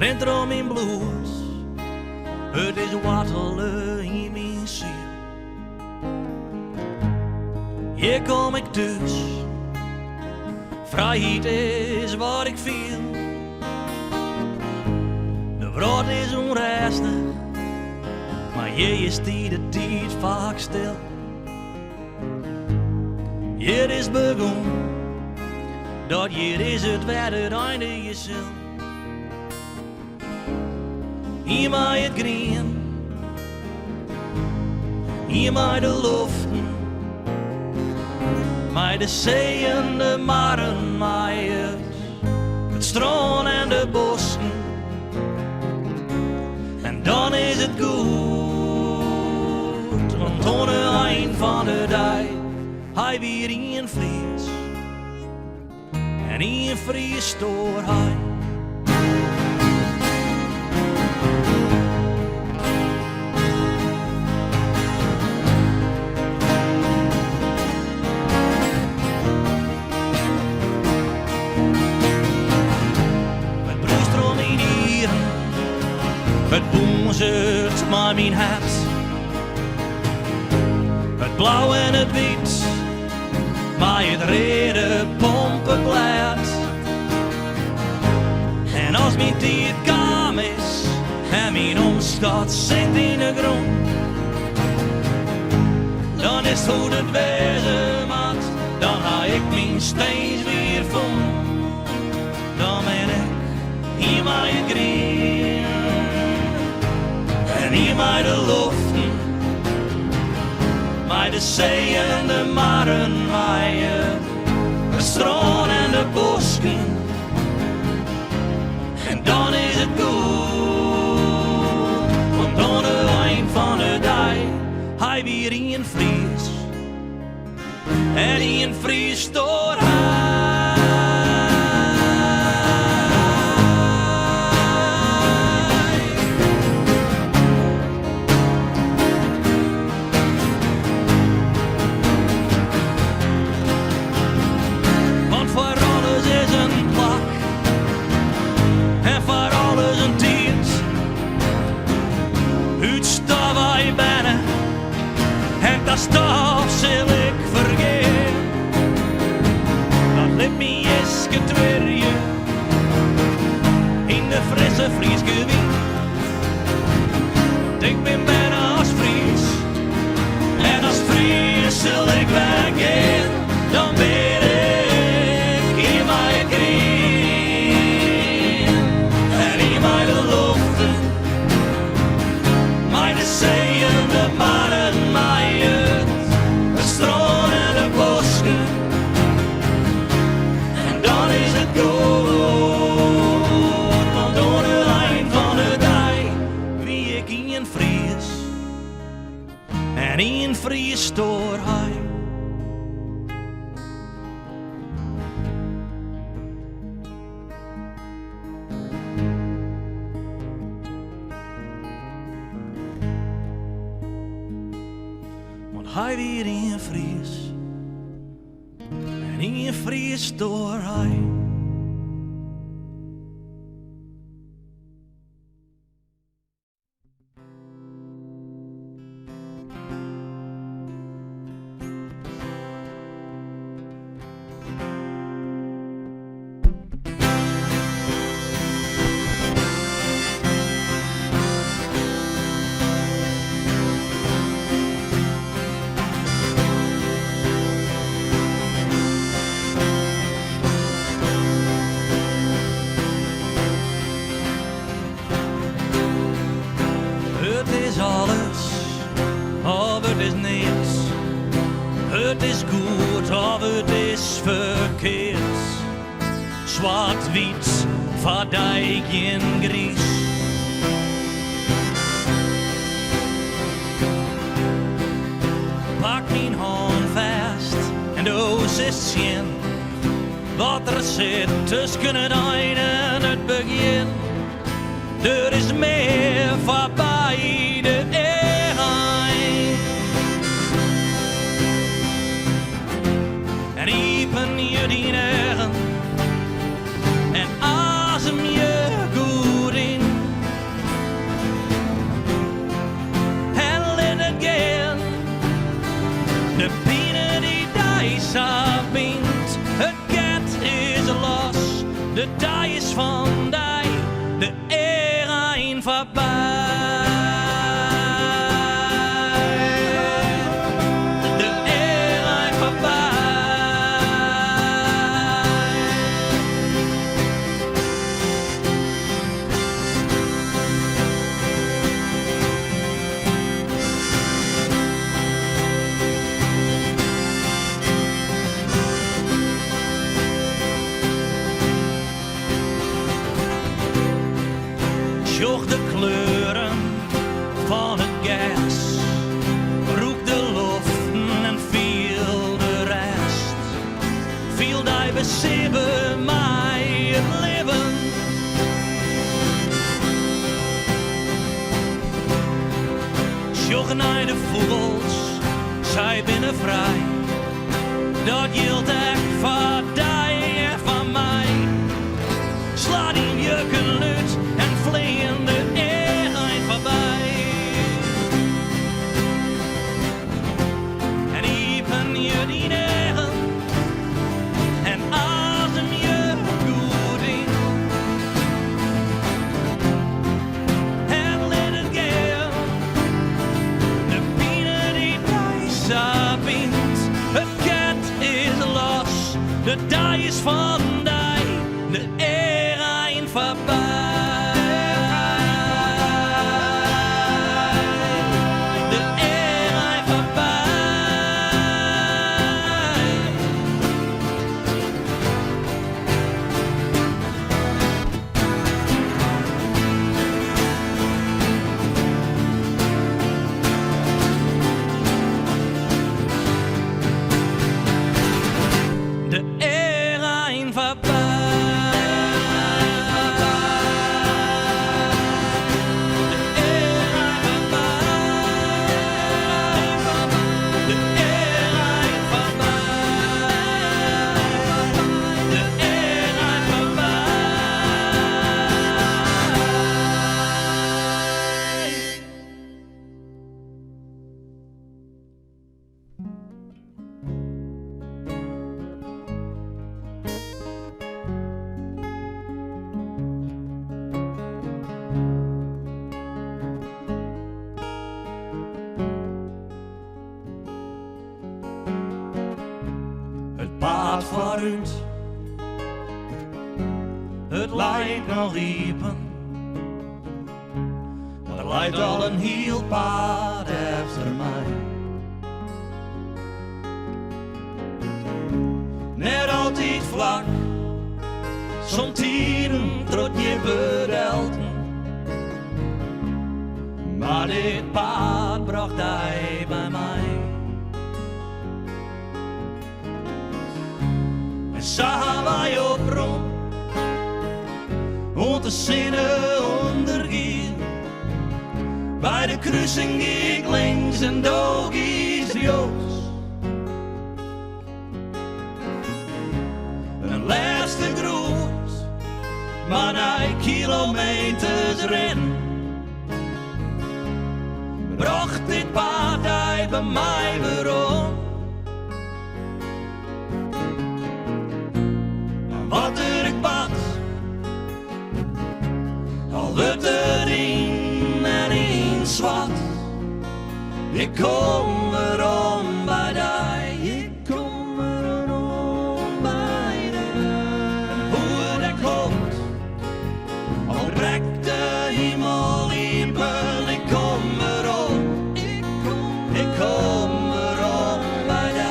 rent er om in bloed. Het is wattelen in mijn ziel. Hier kom ik dus, vrijheid is wat ik viel. De wereld is onrustig, maar je is die de tijd vaak stil. Hier is begon, dat hier is het weer het einde je zil. Hier mij het green, hier mij de loften, mij de zee en de maren, mij het strand en de bossen. En dan is het goed, want aan het eind van de dag hij weer in vries. En in vries stoor hij. Met bloedstroom in dieren, het boenzert maar mijn hart. Het blauw en het wit, maar het reden pompen blad. En als mijn tijd kam is en mijn omschat zinkt in de grond, dan is het hoe het wezen moet, dan ga ik mijn steeds weer vond. Dan ben ik hier maar het green en hier maar de loften, maar de zee en de maren, maaien, de strand en de bosken. En dan is het goed, want aan het eind van de dag hij weer in vries. En in vries stoor hij. Want voor alles is een plak en voor alles een tijd. Uit stof wij binnen en dat stof zal ik vergeten. Dat ligt me eens getwerje in de frisse Friese wind. Ik ben bijna als Fries en als Fries zal ik weggaan. Dan ben ik hier bij het green en hier bij de loften, bij de zee en de maren, bij het strand en de bosken. En dan is het goed, want aan het eind van de dag wie ik in Fries en in Fries stoor hij. Hij weer in Fries en in Fries stoor hij. Het is alles, of het is niets. Het is goed, of het is verkeerd. Zwart-wit, verdijk in gries. Pak mijn hand vast en doos is zien wat er zit tussen het eind en het begin. Er is meer voorbij de eind. En iepen je die negen en asem je goed in. De pine die dijsa bindt, het get is los. De dij is van dij, de erein voorbij. De erein voorbij. Zocht de kleuren van het gas, roek de loft en viel de rest. Viel die besibben mij het leven. Zocht naar de vogels, zij binnen vrij. Dat hield echt van die en van mij. Sla die jukken luid en vleeën de erein voorbij. En iepen je die negen en adem je goed in. En let het gaan, de pine die dijsa bindt. Het ket is los, de dij is van dij, de erein voorbij. De erein voorbij. Het paard vooruit, het lijkt nog iepen, maar er lijkt al een heel paard achter mij. Net altijd vlak, soms tieren trot je bedelten, maar dit paard bracht hij bij mij. Zagen wij op rond, want de zinnen ondergaan. Bij de kruising ging ik links en doog iets rechts. Een laatste groet, maar na kilometers rennen, bracht dit paard hij bij mij weer om. Wat er ik bad, al wordt er in en in zwart. Ik kom erom bij die, ik kom erom bij die. Hoe het komt, al breekt de hemel iepen, ik kom erom, ik kom erom bij die.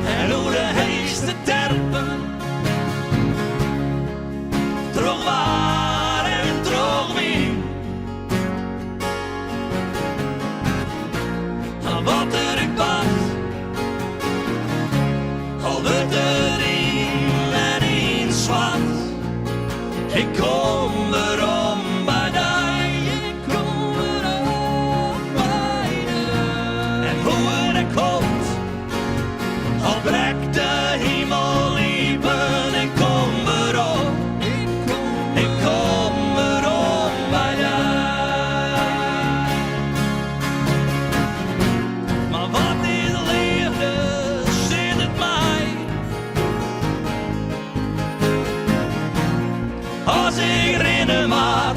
En hoe de heeste terpen droog waar en droog weer. Wat er ik bad, al wordt er in en in zwart, ik kom erop.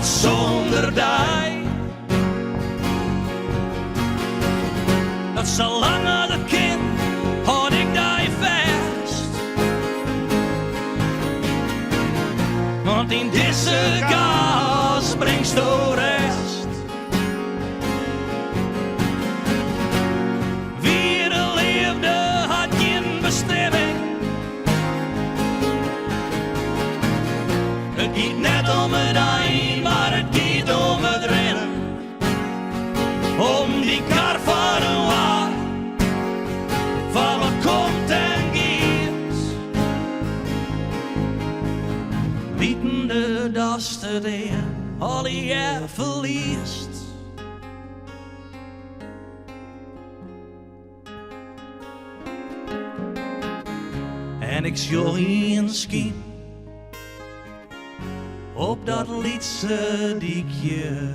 zonder die. Dat zolang dat kind had ik die vast. Want in deze gas brengt de rest. Wie er leefde had geen bestemming. Het gaat net om het een, maar het gaat om het rennen. Om die kar van een waar, van wat komt en gaat. Wietende dat het er al je verliest. En ik zie een schip op dat liedse diekje.